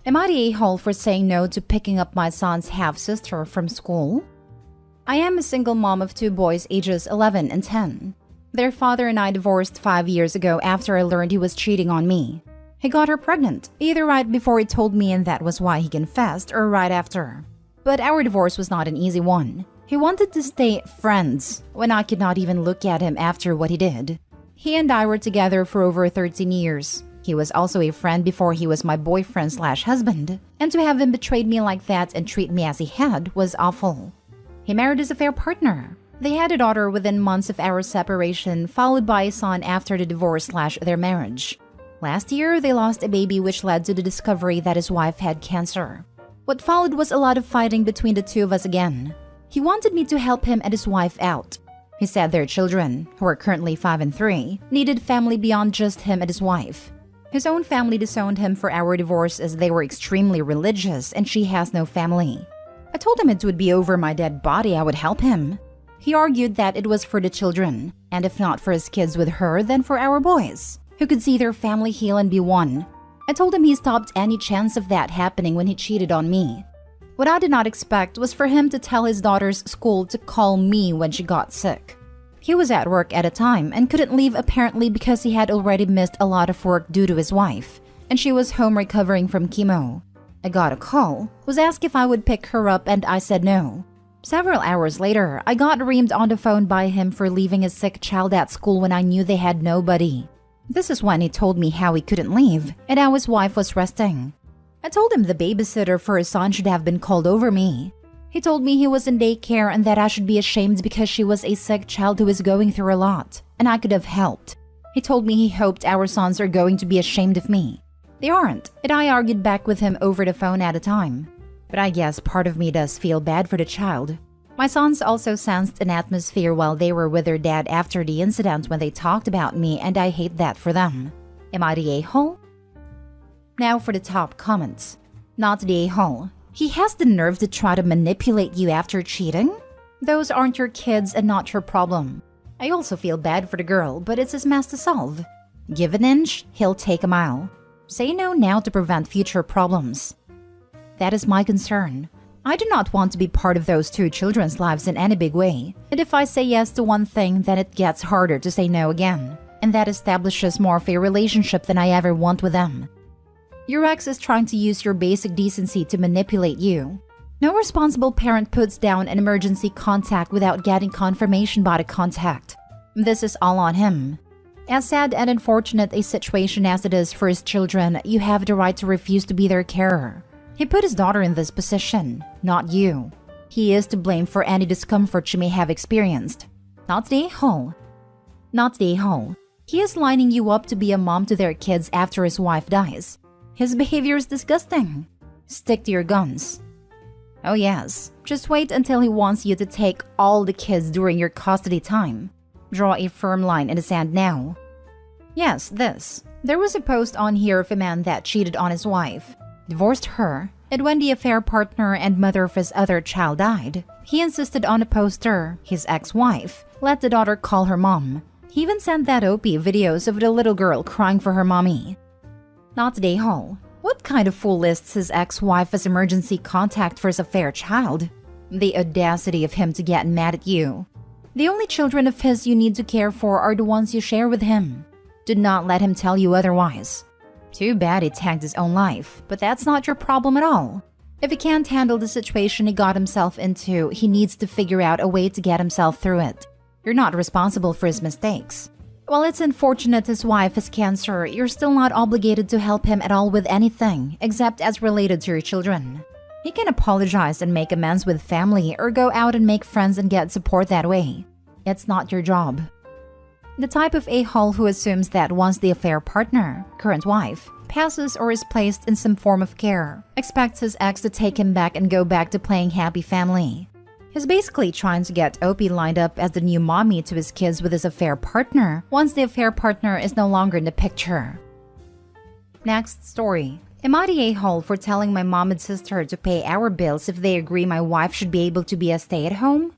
Am I the a-hole for saying no to picking up my son's half-sister from school? I am a single mom of 2 boys ages 11 and 10. Their father and I divorced 5 years ago after I learned he was cheating on me. He got her pregnant, either right before he told me and that was why he confessed, or right after. But our divorce was not an easy one. He wanted to stay friends when I could not even look at him after what he did. He and I were together for over 13 years. He was also a friend before he was my boyfriend/husband, and to have him betrayed me like that and treat me as he had was awful. He married his affair partner. They had a daughter within months of our separation, followed by a son after the divorce/their marriage. Last year, they lost a baby, which led to the discovery that his wife had cancer. What followed was a lot of fighting between the two of us again. He wanted me to help him and his wife out. He said their children, who are currently 5 and 3, needed family beyond just him and his wife. His own family disowned him for our divorce as they were extremely religious and she has no family. I told him it would be over my dead body I would help him. He argued that it was for the children, and if not for his kids with her, then for our boys, who could see their family heal and be one. I told him he stopped any chance of that happening when he cheated on me. What I did not expect was for him to tell his daughter's school to call me when she got sick. He was at work at a time and couldn't leave apparently because he had already missed a lot of work due to his wife, and she was home recovering from chemo. I got a call, was asked if I would pick her up, and I said no. Several hours later, I got reamed on the phone by him for leaving a sick child at school when I knew they had nobody. This is when he told me how he couldn't leave and how his wife was resting. I told him the babysitter for his son should have been called over me. He told me he was in daycare and that I should be ashamed because she was a sick child who was going through a lot, and I could have helped. He told me he hoped our sons are going to be ashamed of me. They aren't, and I argued back with him over the phone at a time. But I guess part of me does feel bad for the child. My sons also sensed an atmosphere while they were with their dad after the incident when they talked about me, and I hate that for them. Am I the a-hole? Now for the top comments. Not the a-hole. He has the nerve to try to manipulate you after cheating? Those aren't your kids and not your problem. I also feel bad for the girl, but it's his mess to solve. Give an inch, he'll take a mile. Say no now to prevent future problems. That is my concern. I do not want to be part of those 2 children's lives in any big way. And if I say yes to one thing, then it gets harder to say no again. And that establishes more of a relationship than I ever want with them. Your ex is trying to use your basic decency to manipulate you. No responsible parent puts down an emergency contact without getting confirmation by the contact. This is all on him. As sad and unfortunate a situation as it is for his children, you have the right to refuse to be their carer. He put his daughter in this position, not you. He is to blame for any discomfort she may have experienced. Not the a-hole. Not the a-hole. He is lining you up to be a mom to their kids after his wife dies. His behavior is disgusting. Stick to your guns. Oh yes, just wait until he wants you to take all the kids during your custody time. Draw a firm line in the sand now. Yes, this. There was a post on here of a man that cheated on his wife, divorced her, and when the affair partner and mother of his other child died, he insisted on a poster, his ex-wife, let the daughter call her mom. He even sent that OP videos of the little girl crying for her mommy. Not the a-hole. What kind of fool lists his ex-wife as emergency contact for his affair child? The audacity of him to get mad at you. The only children of his you need to care for are the ones you share with him. Do not let him tell you otherwise. Too bad he tanked his own life, but that's not your problem at all. If he can't handle the situation he got himself into, he needs to figure out a way to get himself through it. You're not responsible for his mistakes. While it's unfortunate his wife has cancer, you're still not obligated to help him at all with anything, except as related to your children. He can apologize and make amends with family or go out and make friends and get support that way. It's not your job. The type of a-hole who assumes that once the affair partner, current wife, passes or is placed in some form of care, expects his ex to take him back and go back to playing happy family. He's basically trying to get OP lined up as the new mommy to his kids with his affair partner once the affair partner is no longer in the picture. Next story. Am I the a-hole for telling my mom and sister to pay our bills if they agree my wife should be able to be a stay-at-home?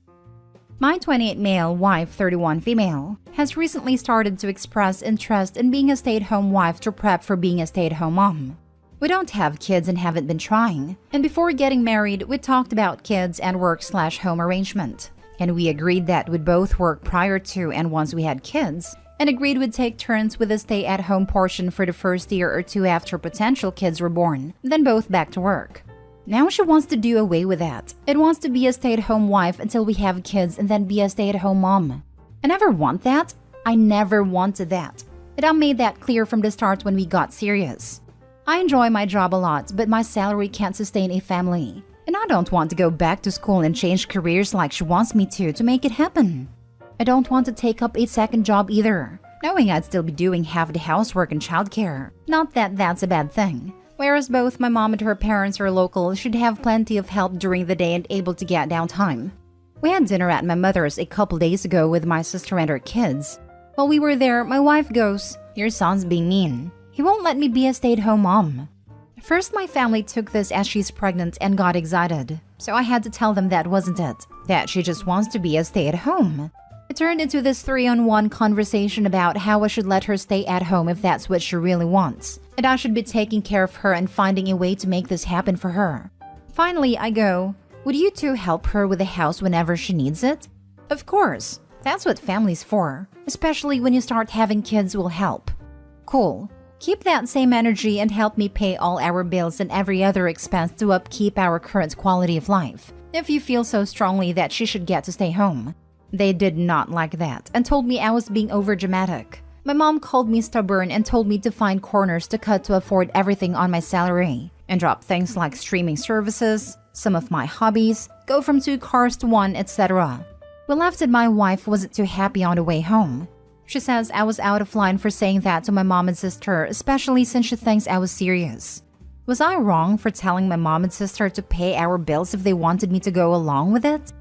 My 28 male, wife 31 female, has recently started to express interest in being a stay-at-home wife to prep for being a stay-at-home mom. We don't have kids and haven't been trying. And before getting married, we talked about kids and work/home arrangement. And we agreed that we'd both work prior to and once we had kids, and agreed we'd take turns with the stay-at-home portion for the first year or two after potential kids were born, then both back to work. Now she wants to do away with that. It wants to be a stay-at-home wife until we have kids and then be a stay-at-home mom. I never want that. I never wanted that. And I made that clear from the start when we got serious. I enjoy my job a lot, but my salary can't sustain a family. And I don't want to go back to school and change careers like she wants me to make it happen. I don't want to take up a second job either, knowing I'd still be doing half the housework and childcare. Not that that's a bad thing. Whereas both my mom and her parents are local, she'd have plenty of help during the day and able to get downtime. We had dinner at my mother's a couple days ago with my sister and her kids. While we were there, my wife goes, "Your son's being mean. He won't let me be a stay-at-home mom." First, my family took this as she's pregnant and got excited. So I had to tell them that wasn't it, that she just wants to be a stay-at-home. It turned into this 3-on-1 conversation about how I should let her stay at home if that's what she really wants, and I should be taking care of her and finding a way to make this happen for her. Finally, I go, "Would you two help her with the house whenever she needs it?" Of course. That's what family's for, especially when you start having kids will help. Cool. Keep that same energy and help me pay all our bills and every other expense to upkeep our current quality of life, if you feel so strongly that she should get to stay home. They did not like that and told me I was being overdramatic. My mom called me stubborn and told me to find corners to cut to afford everything on my salary and drop things like streaming services, some of my hobbies, go from 2 cars to 1, etc. We left and my wife wasn't too happy on the way home. She says I was out of line for saying that to my mom and sister, especially since she thinks I was serious. Was I wrong for telling my mom and sister to pay our bills if they wanted me to go along with it?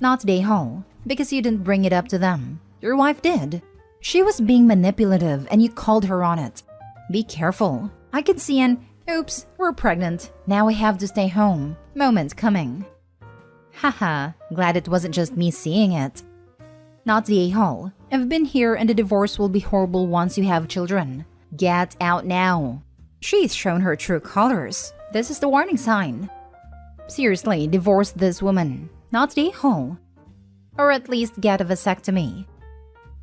Not today, Hall, because you didn't bring it up to them. Your wife did. She was being manipulative and you called her on it. Be careful. I could see an, "Oops, we're pregnant. Now we have to stay home" moment coming. Haha, glad it wasn't just me seeing it. Not the a-hole. I've been here and the divorce will be horrible once you have children. Get out now. She's shown her true colors. This is the warning sign. Seriously, divorce this woman. Not the a-hole. Or at least get a vasectomy.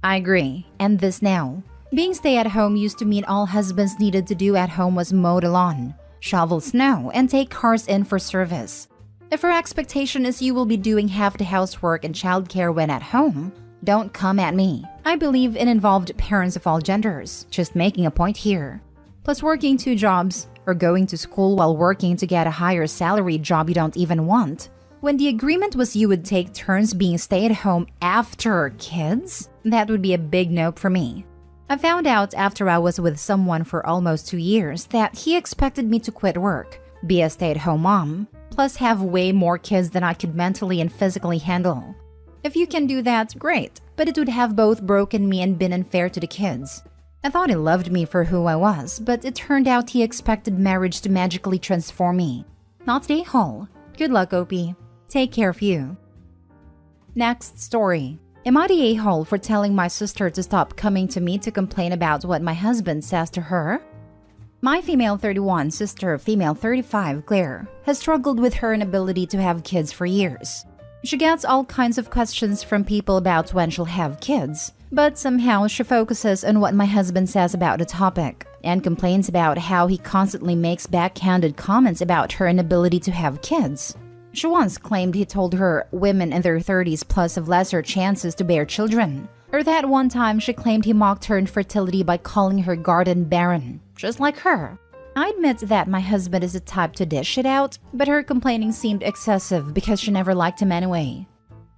I agree. End this now. Being stay-at-home used to mean all husbands needed to do at home was mow the lawn, shovel snow, and take cars in for service. If her expectation is you will be doing half the housework and childcare when at home, don't come at me. I believe in involved parents of all genders, just making a point here. Plus working 2 jobs, or going to school while working to get a higher salary job you don't even want. When the agreement was you would take turns being stay-at-home after kids, that would be a big no for me. I found out after I was with someone for almost 2 years that he expected me to quit work, be a stay-at-home mom, plus have way more kids than I could mentally and physically handle. If you can do that, great, but it would have both broken me and been unfair to the kids. I thought he loved me for who I was, but it turned out he expected marriage to magically transform me. Not the a-hole. Good luck, Opie. Take care of you. Next story. Am I the a-hole for telling my sister to stop coming to me to complain about what my husband says to her? My female 31 sister, female 35, Claire, has struggled with her inability to have kids for years. She gets all kinds of questions from people about when she'll have kids, but somehow she focuses on what my husband says about the topic and complains about how he constantly makes backhanded comments about her inability to have kids. She once claimed he told her women in their 30s plus have lesser chances to bear children. Or that one time she claimed he mocked her infertility by calling her garden barren, just like her. I admit that my husband is the type to dish it out, but her complaining seemed excessive because she never liked him anyway.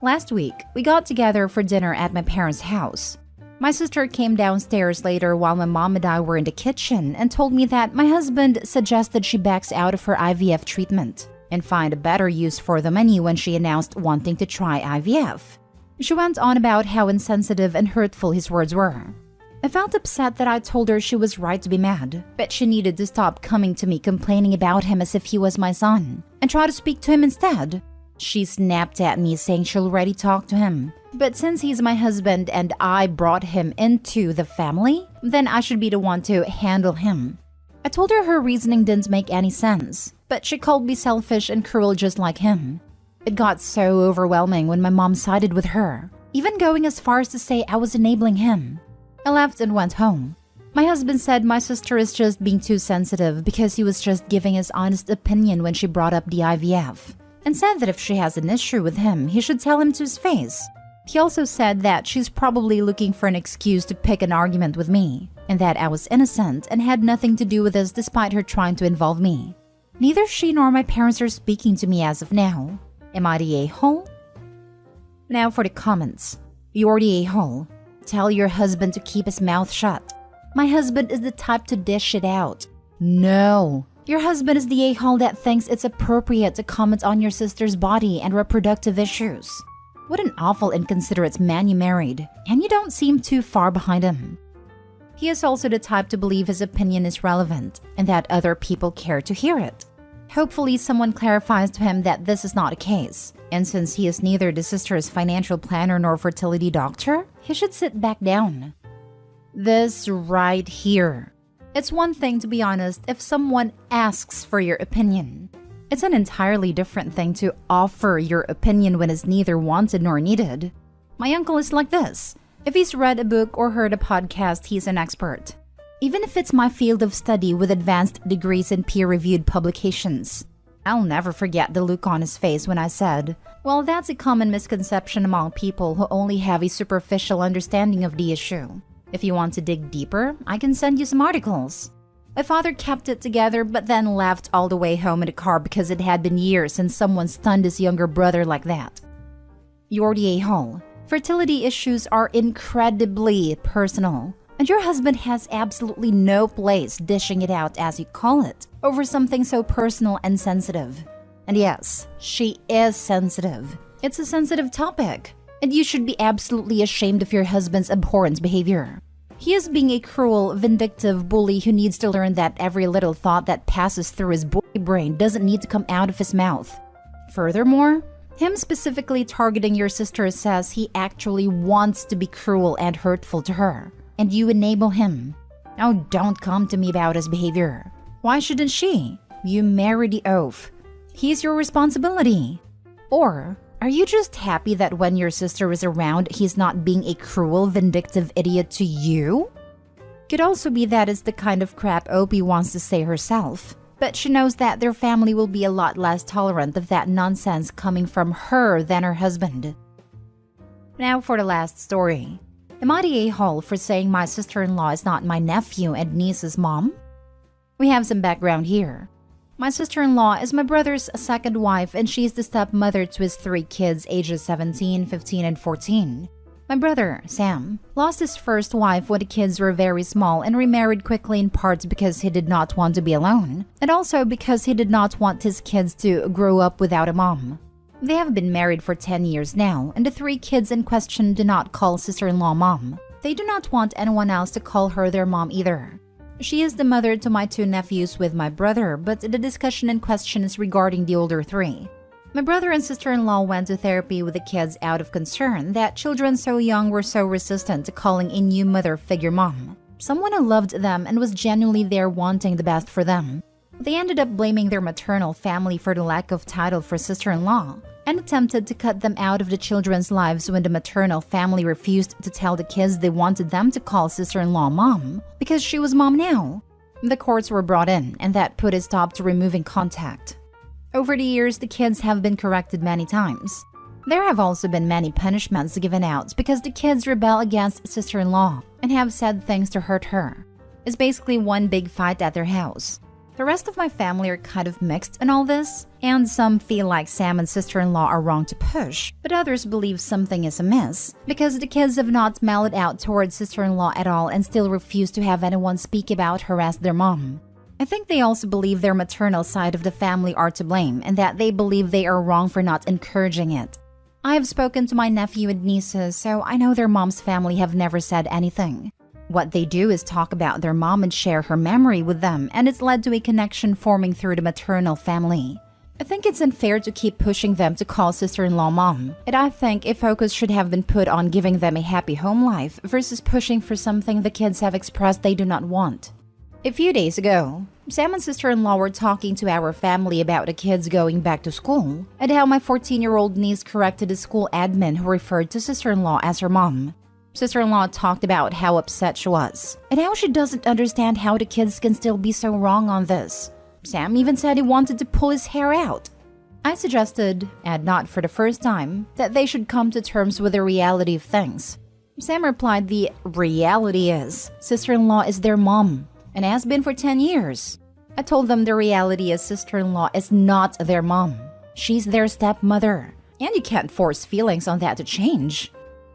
Last week, we got together for dinner at my parents' house. My sister came downstairs later while my mom and I were in the kitchen and told me that my husband suggested she backs out of her IVF treatment and find a better use for the money when she announced wanting to try IVF. She went on about how insensitive and hurtful his words were. I felt upset that I told her she was right to be mad, but she needed to stop coming to me complaining about him as if he was my son, and try to speak to him instead. She snapped at me saying she'll already talk to him, but since he's my husband and I brought him into the family, then I should be the one to handle him. I told her reasoning didn't make any sense, but she called me selfish and cruel just like him. It got so overwhelming when my mom sided with her, even going as far as to say I was enabling him. I left and went home. My husband said my sister is just being too sensitive because he was just giving his honest opinion when she brought up the IVF, and said that if she has an issue with him, he should tell him to his face. He also said that she's probably looking for an excuse to pick an argument with me, and that I was innocent and had nothing to do with this despite her trying to involve me. Neither she nor my parents are speaking to me as of now. Am I the a-hole? Now for the comments. You're the a-hole. Tell your husband to keep his mouth shut. My husband is the type to dish it out. No. Your husband is the a-hole that thinks it's appropriate to comment on your sister's body and reproductive issues. What an awful inconsiderate man you married, and you don't seem too far behind him. He is also the type to believe his opinion is relevant and that other people care to hear it. Hopefully someone clarifies to him that this is not the case, and since he is neither the sister's financial planner nor fertility doctor, he should sit back down. This right here. It's one thing, to be honest, if someone asks for your opinion. It's an entirely different thing to offer your opinion when it's neither wanted nor needed. My uncle is like this. If he's read a book or heard a podcast, he's an expert. Even if it's my field of study with advanced degrees in peer-reviewed publications. I'll never forget the look on his face when I said, well, that's a common misconception among people who only have a superficial understanding of the issue. If you want to dig deeper, I can send you some articles. My father kept it together but then left all the way home in the car because it had been years since someone stunned his younger brother like that. You're the a-hole. Fertility issues are incredibly personal, and your husband has absolutely no place dishing it out, as you call it, over something so personal and sensitive. And yes, she is sensitive. It's a sensitive topic, and you should be absolutely ashamed of your husband's abhorrent behavior. He is being a cruel, vindictive bully who needs to learn that every little thought that passes through his boy brain doesn't need to come out of his mouth. Furthermore, him specifically targeting your sister says he actually wants to be cruel and hurtful to her, and you enable him. Now don't come to me about his behavior. Why shouldn't she? You married the oaf. He's your responsibility. Or are you just happy that when your sister is around, he's not being a cruel, vindictive idiot to you? Could also be that it's the kind of crap Opie wants to say herself, but she knows that their family will be a lot less tolerant of that nonsense coming from her than her husband. Now for the last story. Am I the a-hole for saying my sister-in-law is not my nephew and niece's mom? We have some background here. My sister-in-law is my brother's second wife, and she's the stepmother to his 3 kids ages 17, 15, and 14. My brother, Sam, lost his first wife when the kids were very small and remarried quickly, in part because he did not want to be alone, and also because he did not want his kids to grow up without a mom. They have been married for 10 years now, and the 3 kids in question do not call sister-in-law mom. They do not want anyone else to call her their mom either. She is the mother to my 2 nephews with my brother, but the discussion in question is regarding the older 3. My brother and sister-in-law went to therapy with the kids out of concern that children so young were so resistant to calling a new mother figure mom, someone who loved them and was genuinely there wanting the best for them. They ended up blaming their maternal family for the lack of title for sister-in-law and attempted to cut them out of the children's lives when the maternal family refused to tell the kids they wanted them to call sister-in-law mom because she was mom now. The courts were brought in, and that put a stop to removing contact. Over the years, the kids have been corrected many times. There have also been many punishments given out because the kids rebel against sister-in-law and have said things to hurt her. It's basically one big fight at their house. The rest of my family are kind of mixed in all this, and some feel like Sam and sister-in-law are wrong to push, but others believe something is amiss because the kids have not mellowed out towards sister-in-law at all and still refuse to have anyone speak about her as their mom. I think they also believe their maternal side of the family are to blame and that they believe they are wrong for not encouraging it. I have spoken to my nephew and nieces, so I know their mom's family have never said anything. What they do is talk about their mom and share her memory with them, and it's led to a connection forming through the maternal family. I think it's unfair to keep pushing them to call sister-in-law mom, and I think a focus should have been put on giving them a happy home life versus pushing for something the kids have expressed they do not want. A few days ago, Sam and sister-in-law were talking to our family about the kids going back to school and how my 14-year-old niece corrected the school admin who referred to sister-in-law as her mom. Sister-in-law talked about how upset she was and how she doesn't understand how the kids can still be so wrong on this. Sam even said he wanted to pull his hair out. I suggested, and not for the first time, that they should come to terms with the reality of things. Sam replied the reality is sister-in-law is their mom and has been for 10 years. I told them the reality is sister-in-law is not their mom. She's their stepmother, and you can't force feelings on that to change.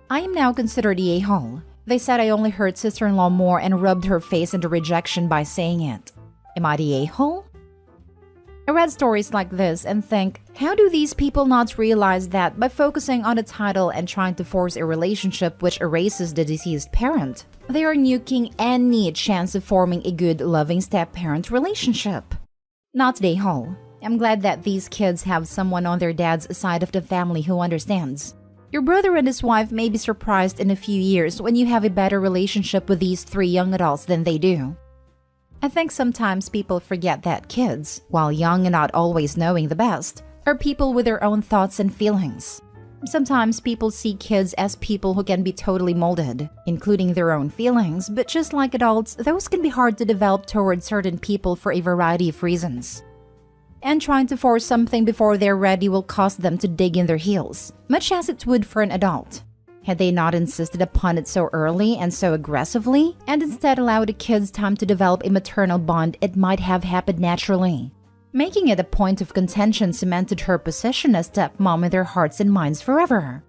I am now considered the a-hole. They said I only hurt sister-in-law more and rubbed her face into rejection by saying it. Am I the a-hole? I read stories like this and think, how do these people not realize that by focusing on the title and trying to force a relationship which erases the deceased parent, they are nuking any chance of forming a good, loving step-parent relationship? Not the a-hole. I'm glad that these kids have someone on their dad's side of the family who understands. Your brother and his wife may be surprised in a few years when you have a better relationship with these 3 young adults than they do. I think sometimes people forget that kids, while young and not always knowing the best, are people with their own thoughts and feelings. Sometimes people see kids as people who can be totally molded, including their own feelings, but just like adults, those can be hard to develop towards certain people for a variety of reasons. And trying to force something before they're ready will cause them to dig in their heels, much as it would for an adult. Had they not insisted upon it so early and so aggressively, and instead allowed the kids time to develop a maternal bond, it might have happened naturally. Making it a point of contention cemented her position as stepmom in their hearts and minds forever.